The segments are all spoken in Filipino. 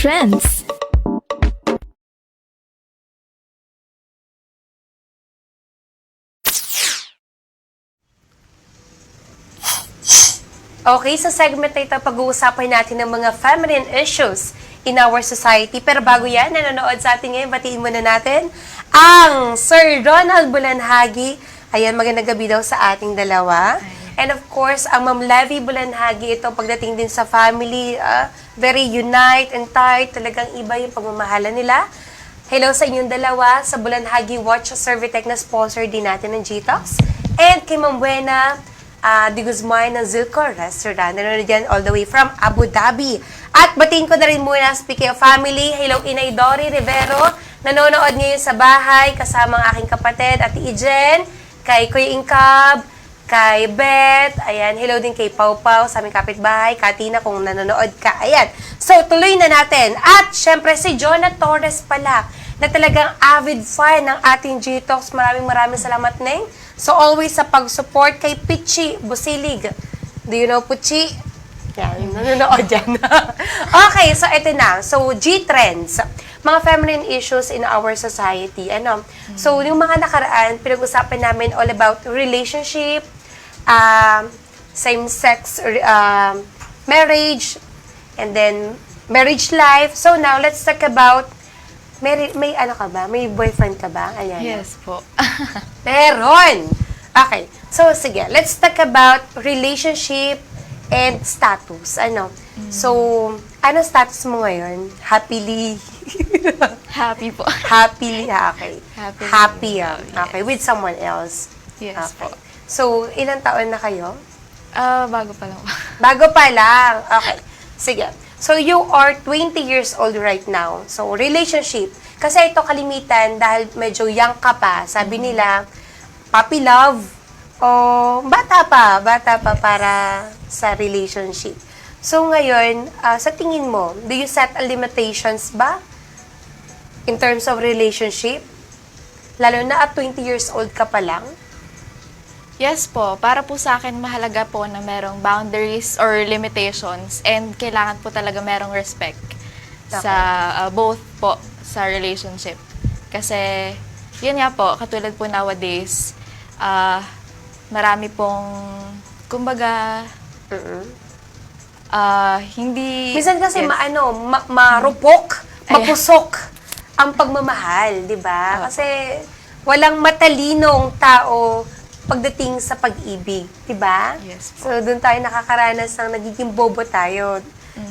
Trends. Okay, sa segment na ito, pag-uusapan natin ng mga feminine issues in our society. Pero bago yan, nanonood sa atin ngayon, batiin muna natin ang Sir Ronald Bulanhagi. Ayan, magandang gabi daw sa ating dalawa. And of course, ang Ma'am Levy Bulanhagi, ito pagdating din sa family, very unite and tight. Talagang iba yung pagmamahala nila. Hello sa inyong dalawa, sa Bulanhagi Watch Servitech na sponsor din natin ng GTalks. And kay Ma'am Buena Di Guzman ng Zilcor Restaurant. Nanonood dyan all the way from Abu Dhabi. At batiin ko na rin muna, speaking of family, hello Inay Dory Rivero, nanonood ngayon sa bahay, kasama ang aking kapatid, Ate Ijen, kay Kuya Incab, kay Beth, ayan, hello din kay Pau Pau, sa aming kapitbahay, Katina kung nanonood ka, ayan. So, tuloy na natin. At, syempre, si Jonah Torres pala, na talagang avid fan ng ating GTalks. Maraming salamat, Neng. So, always sa pag-support kay Pichi Busilig. Do you know Puchi? Yan, nanonood dyan. Okay, so ito na. So, G-Trends. Mga feminine issues in our society. Ano? So, yung mga nakaraan, pinag-usapan namin all about relationship, same-sex marriage, and then marriage life. So, now, let's talk about may ano ka ba? May boyfriend ka ba? Ayan. Yes po. Meron! Okay. So, sige. Let's talk about relationship and status. Ano? So, ano status mo ngayon? Happily? Happy po. Happily, okay. Happy. Yes. Okay. With someone else. Yes Okay. po. So, ilang taon na kayo? Bago pa lang po. Bago pa lang. Okay. Sige. So, you are 20 years old right now. So, relationship. Kasi ito kalimitan dahil medyo young ka pa. Sabi nila, puppy love o bata pa para sa relationship. So, ngayon, sa tingin mo, do you set a limitations ba in terms of relationship? Lalo na at 20 years old ka pa lang? Yes po. Para po sa akin, mahalaga po na merong boundaries or limitations and kailangan po talaga merong respect sa both po sa relationship. Kasi, yun nga po, katulad po nowadays, marami pong, kumbaga, hindi... Minsan kasi yes. marupok, mapusok ang pagmamahal, di ba? Kasi walang matalinong tao pagdating sa pag-ibig, di ba? Yes So, po. doon tayo nakakaranas ng nagiging bobo tayo.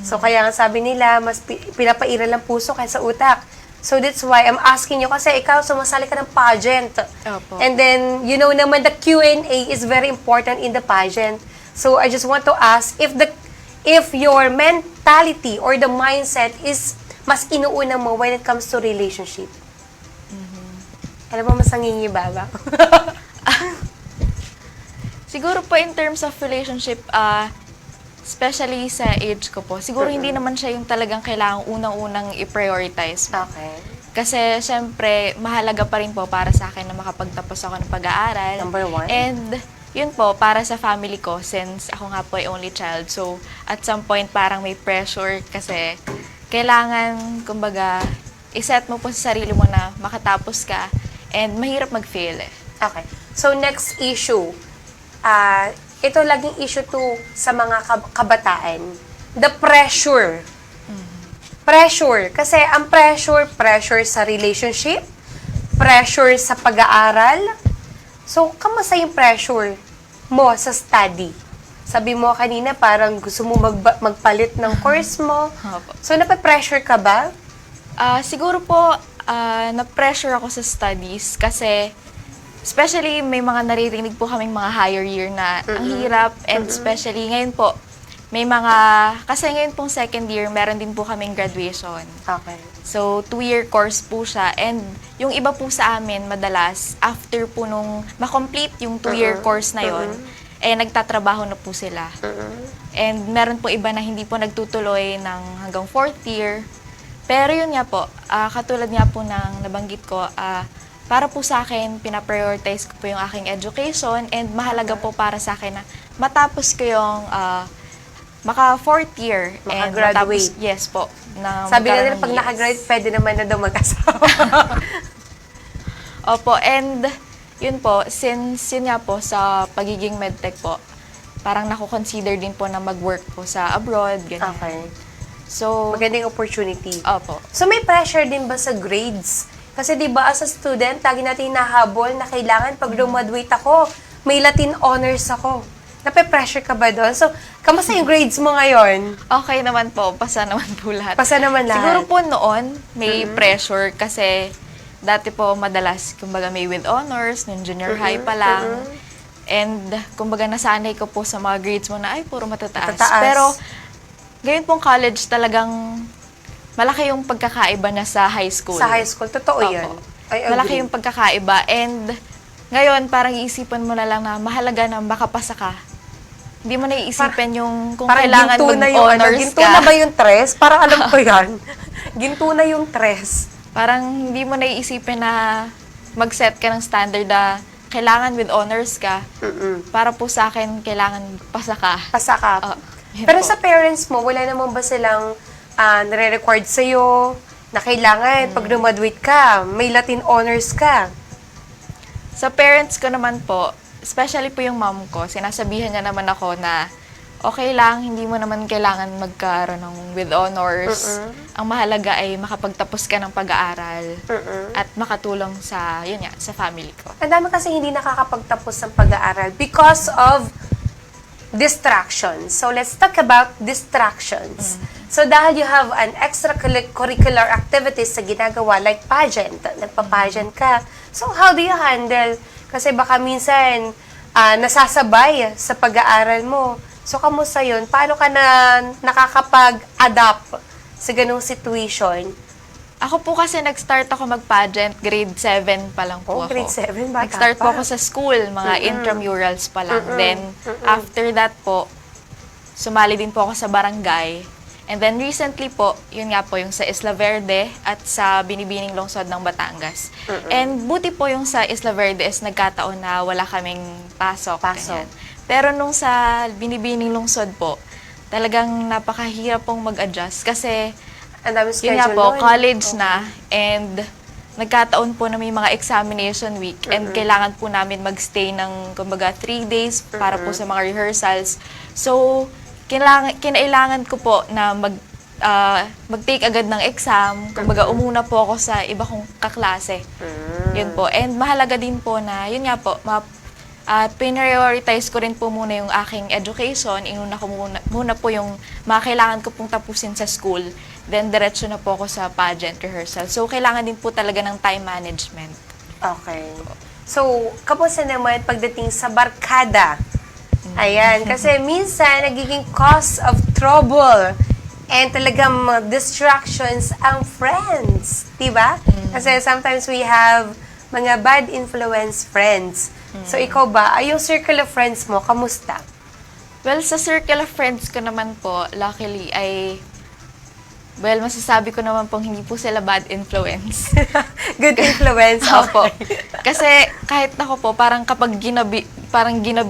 So, kaya nga sabi nila, mas pinapairal ang puso kaysa utak. So, that's why I'm asking you, kasi ikaw, sumasali ka ng pageant. Opo. And then, you know naman, the Q&A is very important in the pageant. So, I just want to ask, if your mentality or the mindset is mas inuuna mo when it comes to relationship. Ano ba mas nangingibabaw? Siguro po in terms of relationship, especially sa age ko po, siguro hindi naman siya yung talagang kailangang unang-unang i-prioritize. Okay. Kasi, syempre, mahalaga pa rin po para sa akin na makapagtapos ako ng pag-aaral. Number one. And, yun po, para sa family ko, since ako nga po ay only child. So, at some point, parang may pressure kasi kailangan, kumbaga, iset mo po sa sarili mo na makatapos ka and mahirap mag-fail eh. Okay. So, next issue. Ito laging issue to sa mga kabataan. The pressure. Pressure. Kasi ang pressure sa relationship, pressure sa pag-aaral. So, kamusta yung pressure mo sa study? Sabi mo kanina, parang gusto mo magpalit ng course mo. Opo. So, nape-pressure ka ba? Siguro po, na-pressure ako sa studies kasi especially may mga naririnig po kaming mga higher year na ang hirap and especially ngayon po, may mga, kasi ngayon pong second year, meron din po kaming graduation. Okay. So, 2-year course po siya. And yung iba po sa amin, madalas, after po nung makomplete yung 2-year course na yon, eh, nagtatrabaho na po sila. And meron po iba na hindi po nagtutuloy ng hanggang 4th year. Pero yun nga po, katulad nga po ng nabanggit ko, para po sa akin, pinaprioritize ko po yung aking education and mahalaga po para sa akin na matapos ko yung maka fourth year. and Makagraduate. matapos- Yes po. Na Sabi nga magkaroon nila, ng pag BS. nakagraduate, pwede naman na daw mag-asawa. Opo, and yun po, since yun nga po sa pagiging medtech po, parang nakukonsider din po na mag-work po sa abroad, ganyan. Okay. So, Magandang opportunity. opo. So, may pressure din ba sa grades? Kasi di ba as a student, lagi natin hinahabol na kailangan pag graduate ako, may Latin honors ako. Nape-pressure ka ba doon? So, kamusta yung grades mo ngayon? Okay naman po, pasa naman po lahat. Pasa naman lahat. Siguro po noon, may pressure kasi dati po madalas, kumbaga may with honors, nung junior high pa lang. And kumbaga nasanay ko po sa mga grades mo na ay puro matataas. Matataas. Pero ngayon pong college talagang malaki yung pagkakaiba niya sa high school. Sa high school, totoo Opo. yan. I agree. Malaki yung pagkakaiba. And ngayon, parang iisipan mo na lang na mahalaga na makapasa ka. Hindi mo na iisipin yung kung Parang kailangan ginto na yung mag-honors ginto ka. na ba yung tres? Parang alam ko yan. Ginto na yung tres. Parang hindi mo na iisipin na mag-set ka ng standard na kailangan with honors ka. Para po sa akin, kailangan pasa ka. Pasa ka. Oh, yun Pero po. sa parents mo, wala naman ba silang nare-record sa'yo na kailangan pag graduate ka, may Latin honors ka? Sa parents ko naman po, especially po yung mom ko, sinasabihan niya naman ako na okay lang, hindi mo naman kailangan magkaroon ng with honors. Ang mahalaga ay makapagtapos ka ng pag-aaral at makatulong sa, yun nga, sa family ko. Ang dami kasi hindi nakakapagtapos ng pag-aaral because of distractions. So, let's talk about distractions. So, dahil you have an extracurricular activities sa ginagawa, like pageant, nagpa-pageant ka. So, how do you handle? Kasi baka minsan, nasasabay sa pag-aaral mo. So, kamusta yun? Paano ka na nakakapag-adapt sa ganung situation? Ako po kasi nag-start ako mag-pageant, grade 7 pa lang po Oh, ako. grade 7, bata Nag-start po pa. ako sa school, mga intramurals pa lang. Then, after that po, sumali din po ako sa barangay. And then recently po, yun nga po, yung sa Isla Verde at sa Binibining Lungsod ng Batangas. And buti po yung sa Isla Verde is nagkataon na wala kaming pasok. ganyan. Pero nung sa Binibining Lungsod po, talagang napakahirap pong mag-adjust kasi Ang dami schedule yun nga po, nun. college na, and nagkataon po na may mga examination week, and kailangan po namin magstay ng, kumbaga, 3 days para po sa mga rehearsals. So, kinailangan ko po na mag-take agad ng exam, kumbaga, umuna po ako sa iba kong kaklase. Yun po. And mahalaga din po na, yun nga po, prioritize ko rin po muna yung aking education. Inuna ko muna po yung mga kailangan ko pong tapusin sa school. Then, diretso na po ako sa pageant rehearsal. So, kailangan din po talaga ng time management. Okay. So, kamusta naman pagdating sa barkada? Ayan, kasi minsan nagiging cause of trouble and talagang distractions ang friends, diba? Kasi sometimes we have mga bad influence friends. So, ikaw ba, yung circle of friends mo, kamusta? Well, sa circle of friends ko naman po, luckily, well, masasabi ko naman pong hindi po sila bad influence. Good influence. Opo. Okay. Kasi kahit ako po, parang kapag ginabi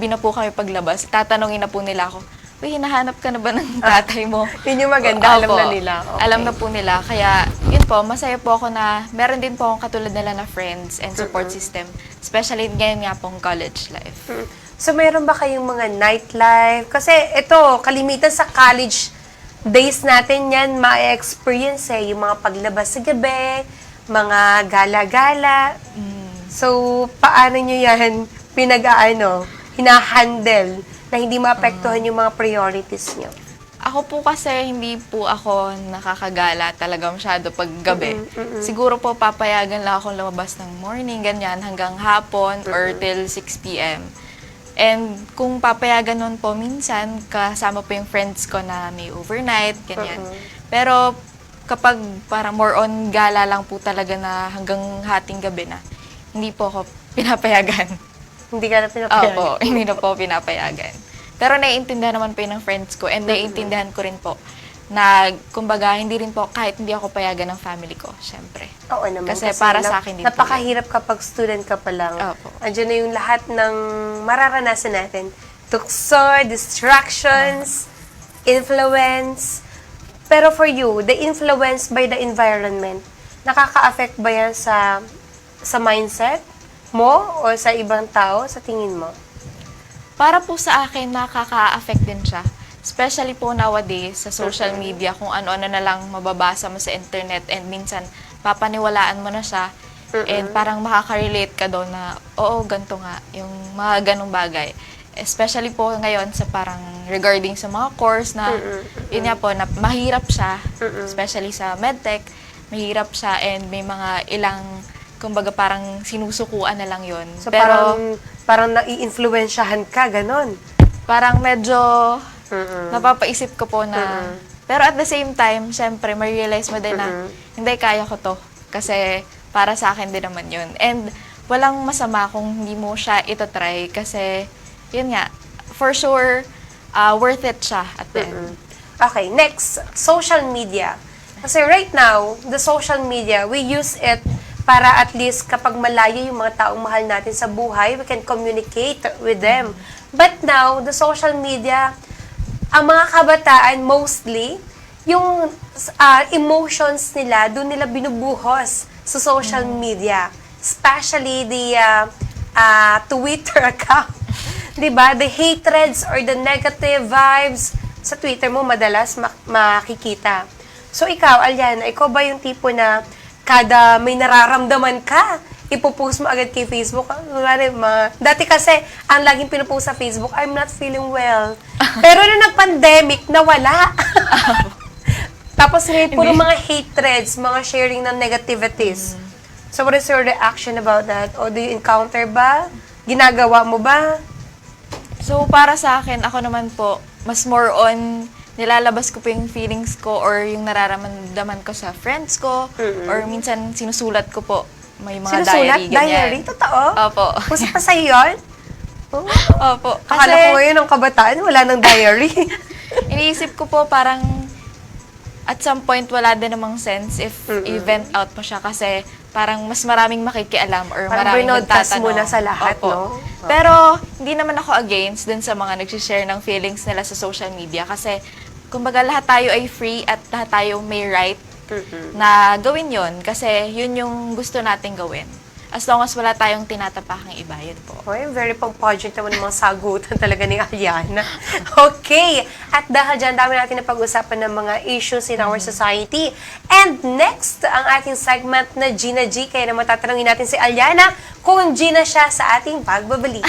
na po kami paglabas, tatanungin na po nila ako, uy, hinahanap ka na ba ng tatay mo? Yun yung maganda, alam Opo. na nila. Okay. Alam na po nila. Kaya, yun po, masaya po ako na meron din po akong katulad nila na friends and support system. Especially ngayon nga pong college life. So, meron ba kayong mga nightlife? Kasi ito, kalimitan sa college days natin yan, ma-experience yung mga paglabas sa gabi, mga gala-gala. So, paano nyo yan hinahandle na hindi maapektuhan yung mga priorities nyo? Ako po kasi hindi po ako nakakagala talaga masyado pag gabi. Siguro po papayagan lang akong lumabas ng morning, ganyan, hanggang hapon or till 6 p.m. And kung papayagan nun po, minsan kasama po yung friends ko na may overnight, ganyan. Pero kapag parang more on gala lang po talaga na hanggang hating gabi na, hindi po ako pinapayagan. Hindi ka na pinapayagan? Opo, hindi na po pinapayagan. Pero naiintindihan naman po yun ng friends ko and naiintindihan ko rin po na, kumbaga, hindi rin po, kahit hindi ako payagan ng family ko, syempre. Oo naman. Kasi para sa akin din po napakahirap kapag student ka pa lang. Opo. Andiyan na yung lahat ng mararanasan natin. Tukso, distractions, influence. Pero for you, the influence by the environment, nakaka-affect ba yan sa mindset mo o sa ibang tao, sa tingin mo? Para po sa akin, nakaka-affect din siya. Especially po nowadays sa social media, kung ano-ano na lang mababasa mo sa internet and minsan papaniwalaan mo na siya and parang makaka-relate ka doon na, oo, ganito nga, yung mga ganong bagay. Especially po ngayon sa parang regarding sa mga course na, yun nga po, na mahirap siya, especially sa medtech, mahirap siya and may mga ilang, kumbaga parang sinusukuan na lang yun. So Pero parang nai-influensyahan ka, ganon. parang medyo napapaisip ko po na, pero at the same time, syempre, ma-realize mo din na, hindi, kaya ko to. Kasi para sa akin din naman yun. And walang masama kung hindi mo siya itatry kasi, yun nga, for sure, worth it siya at the end. Okay, next, social media. Kasi right now, the social media, we use it para at least kapag malayo yung mga taong mahal natin sa buhay, we can communicate with them. But now, the social media, ang mga kabataan mostly, yung emotions nila, doon nila binubuhos sa social media. Especially the Twitter account. Diba? The hatreds or the negative vibes sa Twitter mo madalas makikita. So ikaw, Aliana, ikaw ba yung tipo na kada may nararamdaman ka, ipopost mo agad kay Facebook? Dati kasi, ang laging pinupost sa Facebook, I'm not feeling well. Pero nung nag-pandemic, nawala. Tapos may puro mga hatreds, mga sharing ng negativities. So what is your reaction about that? O do you encounter ba? Ginagawa mo ba? So, para sa akin, ako naman po, mas more on, nilalabas ko po yung feelings ko or yung nararamdaman ko sa friends ko or minsan sinusulat ko po. May mga Sinusulat? diary, ganyan. Diary? Totoo? Opo. Pusa pa sa'yo yun? Oh. Opo. Akala ko ngayon ng kabataan, wala nang diary. Iniisip ko po parang at some point wala din namang sense if i-vent out mo siya kasi parang mas maraming makikialam or Parang maraming broadcast magtatanong. muna sa lahat, Opo. no? Pero hindi naman ako against dun sa mga nagsishare ng feelings nila sa social media kasi kumbaga lahat tayo ay free at lahat tayo may right na gawin yon kasi yun yung gusto nating gawin. As long as wala tayong tinatapakang ibayad po. Oy, very pang-project naman ng mga sagutan talaga ni Aliana. Okay. At dahil dyan, dami natin na pag-usapan ng mga issues in our society. And next, ang ating segment na Gina G. Kaya naman tatanungin natin si Aliana kung Gina siya sa ating pagbabalik.